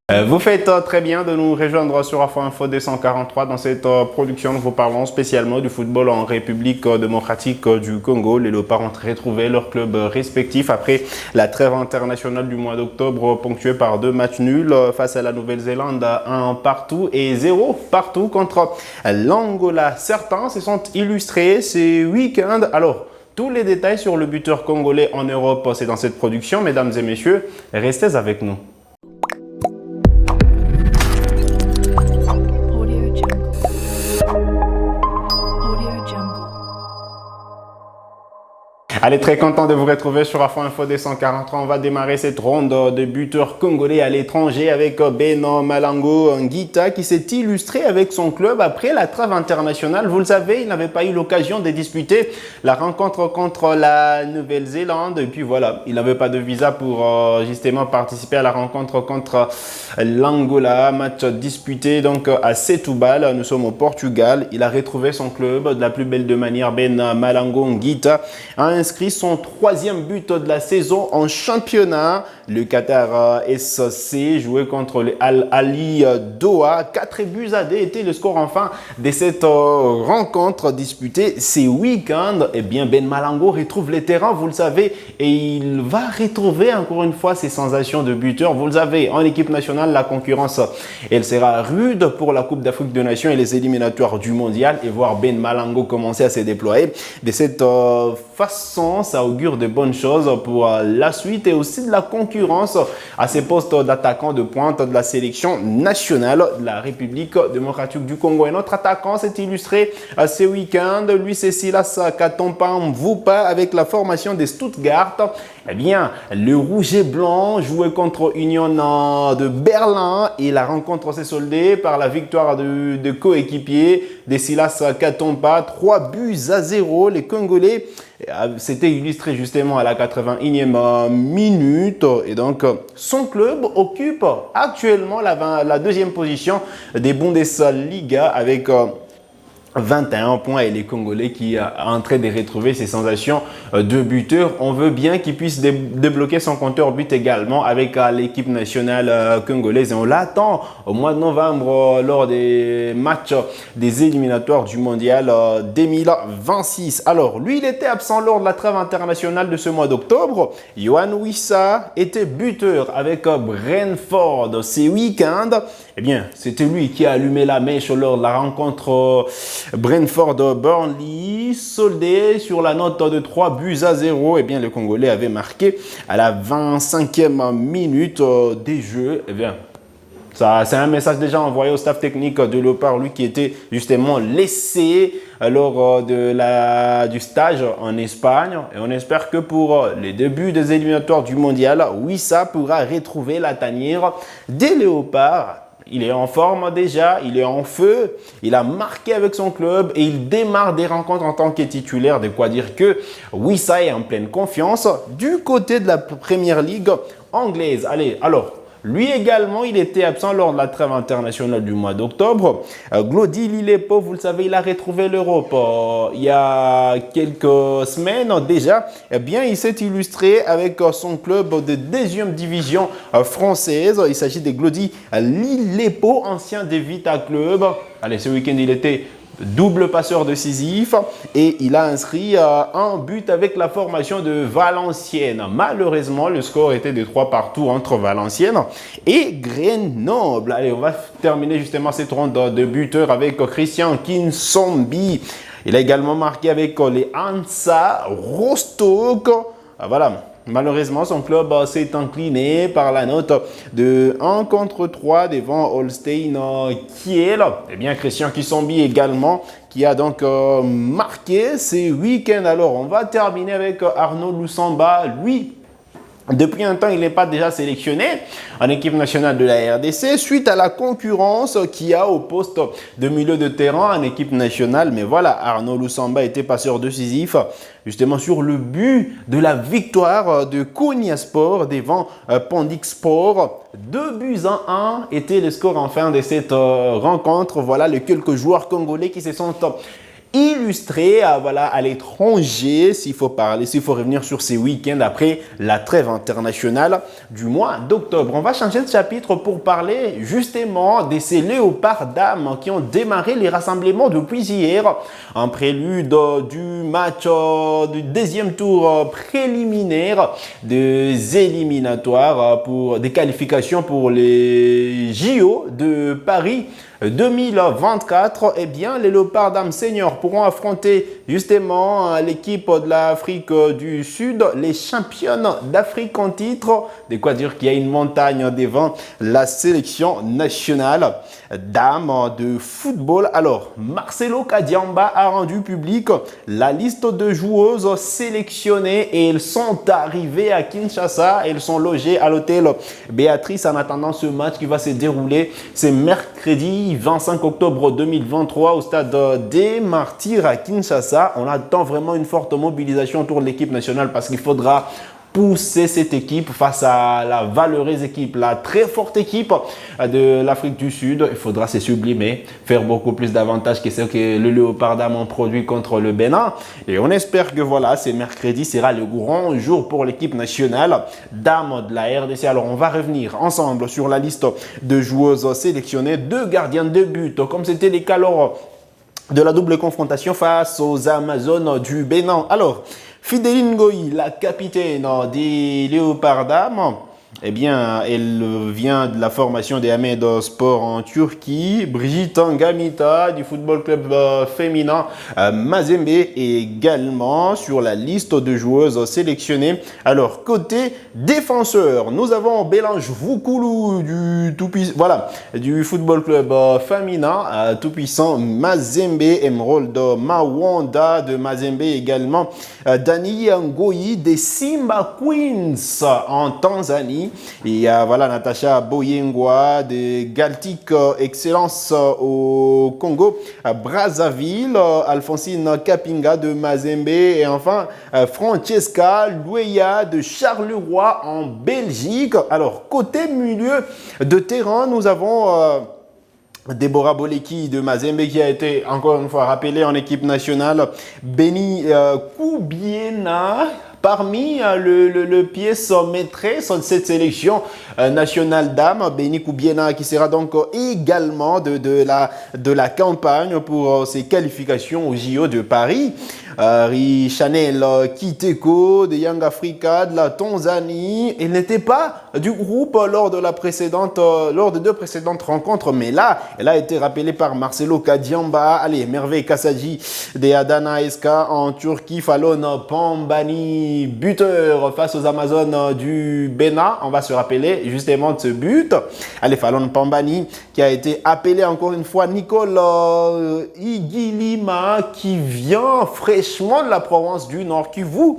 Vous faites très bien de nous rejoindre sur Afro Info 243. Dans cette production, nous vous parlons spécialement du football en République démocratique du Congo. Les Léopards ont retrouvé leurs clubs respectifs après la trêve internationale du mois d'octobre ponctuée par 2 matchs nuls face à la Nouvelle-Zélande, 1 partout et 0 partout contre l'Angola. Certains se sont illustrés ces week-ends. Alors, tous les détails sur le buteur congolais en Europe, c'est dans cette production. Mesdames et messieurs, restez avec nous. Allez, très content de vous retrouver sur Afro Info 243. On va démarrer cette ronde de buteurs congolais à l'étranger avec Beno Malango Ngita qui s'est illustré avec son club après la trêve internationale. Vous le savez, il n'avait pas eu l'occasion de disputer la rencontre contre la Nouvelle-Zélande. Et puis voilà, il n'avait pas de visa pour justement participer à la rencontre contre l'Angola. Match disputé donc à Setúbal. Nous sommes au Portugal. Il a retrouvé son club de la plus belle de manière. Ben Malango Ngita a inscrit son 3e but de la saison en championnat. Le Qatar SC jouait contre le Al Ahly Doha. 4 buts à 2 était le score enfin de cette rencontre disputée ces week-ends. Eh bien, Ben Malango retrouve les terrains, vous le savez, et il va retrouver encore une fois ses sensations de buteur. Vous le savez, en équipe nationale, la concurrence, elle sera rude pour la Coupe d'Afrique des Nations et les éliminatoires du mondial. Et voir Ben Malango commencer à se déployer de cette façon, ça augure de bonnes choses pour la suite et aussi de la concurrence à ces postes d'attaquant de pointe de la sélection nationale de la République démocratique du Congo. Et notre attaquant s'est illustré ce week-end. Lui, c'est Silas Katompa Mvupa avec la formation de Stuttgart. Eh bien, le rouge et blanc jouait contre Union de Berlin et la rencontre s'est soldée par la victoire de coéquipier de Silas Katompa. 3 buts à 0. Les Congolais s'étaient illustrés justement à la 81e minute. Et donc, son club occupe actuellement la 2e position des Bundesliga avec 21 points et les Congolais qui sont en train de retrouver ses sensations de buteur. On veut bien qu'il puisse débloquer son compteur but également avec l'équipe nationale congolaise. Et on l'attend au mois de novembre lors des matchs des éliminatoires du mondial 2026. Alors, lui, il était absent lors de la trêve internationale de ce mois d'octobre. Yohan Wissa était buteur avec Brentford ces week-ends. Eh bien, c'était lui qui a allumé la mèche lors de la rencontre Brentford-Burnley, soldé sur la note de 3 buts à 0. Eh bien, le Congolais avait marqué à la 25e minute des jeux. Eh bien, ça, c'est un message déjà envoyé au staff technique de Léopard, lui qui était justement laissé lors du stage en Espagne. Et on espère que pour les débuts des éliminatoires du mondial, Wissa pourra retrouver la tanière des Léopards. Il est en forme déjà, il est en feu, il a marqué avec son club et il démarre des rencontres en tant que titulaire. De quoi dire que Wissa est en pleine confiance du côté de la Premier League anglaise. Allez, alors, lui également, il était absent lors de la trêve internationale du mois d'octobre. Glody Lilepo, vous le savez, il a retrouvé l'Europe il y a quelques semaines déjà. Eh bien, il s'est illustré avec son club de 2e division française. Il s'agit de Glody Lilepo, ancien de Vita Club. Allez, ce week-end, il était double passeur décisif et il a inscrit un but avec la formation de Valenciennes. Malheureusement, le score était de 3 partout entre Valenciennes et Grenoble. Allez, on va terminer justement cette ronde de buteurs avec Christian Kinsombi. Il a également marqué avec les Hansa Rostock. Voilà. Malheureusement, son club s'est incliné par la note de 1 contre 3 devant Holstein Kiel. Eh bien, Christian Kinsombi également, qui a donc marqué ces week-ends. Alors, on va terminer avec Arnaud Lusamba. Lui, depuis un temps, il n'est pas déjà sélectionné en équipe nationale de la RDC suite à la concurrence qu'il y a au poste de milieu de terrain en équipe nationale. Mais voilà, Arnaud Lusamba était passeur décisif justement sur le but de la victoire de Konya Sport devant Pandik Sport. 2 buts à 1 était le score en fin de cette rencontre. Voilà les quelques joueurs congolais qui se sont illustré voilà, à l'étranger, s'il faut revenir sur ces week-ends après la trêve internationale du mois d'octobre. On va changer de chapitre pour parler justement de ces léopards dames qui ont démarré les rassemblements depuis hier, en prélude du match du deuxième tour préliminaire des éliminatoires pour des qualifications pour les JO de Paris 2024, eh bien, les Léopards dames seniors pourront affronter justement l'équipe de l'Afrique du Sud, les championnes d'Afrique en titre. De quoi dire qu'il y a une montagne devant la sélection nationale dames de football. Alors, Marcelo Kadiamba a rendu public la liste de joueuses sélectionnées et elles sont arrivées à Kinshasa. Elles sont logées à l'hôtel Béatrice en attendant ce match qui va se dérouler. C'est mercredi 25 octobre 2023 au stade des Martyrs à Kinshasa. On attend vraiment une forte mobilisation autour de l'équipe nationale parce qu'il faudra pousser cette équipe face à la valeureuse équipe, la très forte équipe de l'Afrique du Sud. Il faudra se sublimer, faire beaucoup plus d'avantages que ce que le Léopard dame ont produit contre le Bénin. Et on espère que voilà, ce mercredi sera le grand jour pour l'équipe nationale dame de la RDC. Alors on va revenir ensemble sur la liste de joueuses sélectionnées, 2 gardiens de but, comme c'était les cas lors de la double confrontation face aux Amazones du Bénin. Alors, Fideline Ngoyi, la capitaine des Léopards dames, eh bien, elle vient de la formation des Ahmed Sport en Turquie. Brigitte Ngamita du football club féminin Mazembe également sur la liste de joueuses sélectionnées. Alors, côté défenseur, nous avons Belange Vukulu du football club féminin tout-puissant Mazembe, Emerald Mawanda de Mazembe également, Dani Ngoyi des Simba Queens en Tanzanie. Et voilà Natacha Boyengwa de Galtic Excellence au Congo, Brazzaville, Alphonsine Kapinga de Mazembe et enfin Francesca Loueya de Charleroi en Belgique. Alors côté milieu de terrain, nous avons Deborah Boleki de Mazembe qui a été encore une fois rappelée en équipe nationale, Beni Koubiena parmi le pièce maîtresse de cette sélection nationale dames, Beni Koubiena qui sera donc également de la campagne pour ses qualifications au JO de Paris. Chanel Kiteko de Young Africa de la Tanzanie. Il n'était pas du groupe lors de lors de 2 précédentes rencontres, mais là, elle a été rappelée par Marcelo Kadiamba. Allez, Merveille Kassaji de Adana SK en Turquie, Fallon Pambani, buteur face aux Amazones du Bénin. On va se rappeler justement de ce but. Allez, Fallon Pambani qui a été appelé encore une fois, Nicole Igilima qui vient fraîchement de la province du Nord Kivu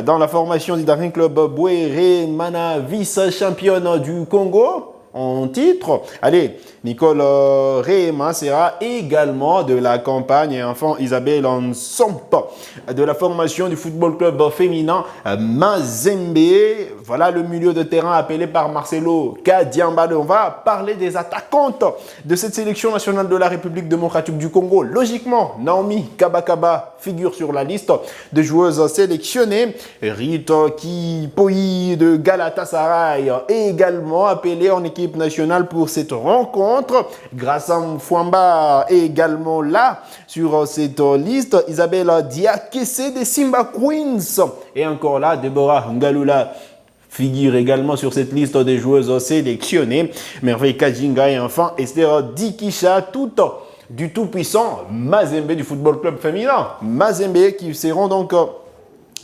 dans la formation du Daring Club Bouéré Mana, vice-championne du Congo en titre. Allez, Nicole Rehema sera également de la campagne et enfin Isabelle Nsomp de la formation du football club féminin Mazembe. Voilà le milieu de terrain appelé par Marcelo Kadiamba. On va parler des attaquantes de cette sélection nationale de la République démocratique du Congo. Logiquement, Naomi Kabakaba figure sur la liste de joueuses sélectionnées. Rita Kipoyi de Galatasaray également appelée en équipe nationale pour cette rencontre. Grassam Fouamba est également là sur cette liste. Isabelle Diakese des Simba Queens et encore là, Deborah Ngalula figure également sur cette liste des joueuses sélectionnées. Merveille Kajinga et enfin Esther Dikisha, toutes du tout-puissant Mazembe du football club féminin. Mazembe qui seront donc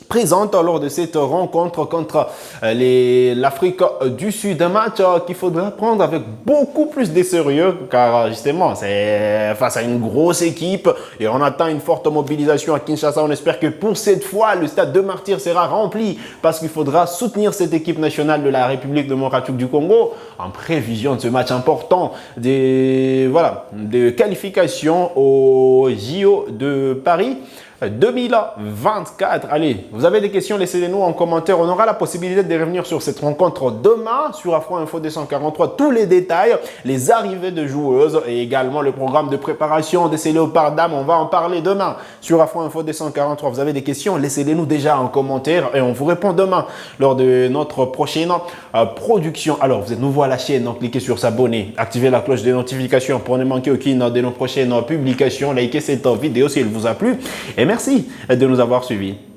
présente lors de cette rencontre contre l'Afrique du Sud. Un match qu'il faudra prendre avec beaucoup plus de sérieux car justement c'est face à une grosse équipe et on attend une forte mobilisation à Kinshasa. On espère que pour cette fois le stade de Martyrs sera rempli parce qu'il faudra soutenir cette équipe nationale de la République démocratique du Congo en prévision de ce match important de qualification au JO de Paris 2024. Allez, vous avez des questions, laissez-les nous en commentaire. On aura la possibilité de revenir sur cette rencontre demain sur Afro Info 243. Tous les détails, les arrivées de joueuses et également le programme de préparation de ces Léopards dames. On va en parler demain sur Afro Info 243. Vous avez des questions, laissez-les nous déjà en commentaire et on vous répond demain lors de notre prochaine production. Alors, vous êtes nouveau à la chaîne, donc cliquez sur s'abonner, activez la cloche de notification pour ne manquer aucune de nos prochaines publications. Likez cette vidéo si elle vous a plu et merci de nous avoir suivis.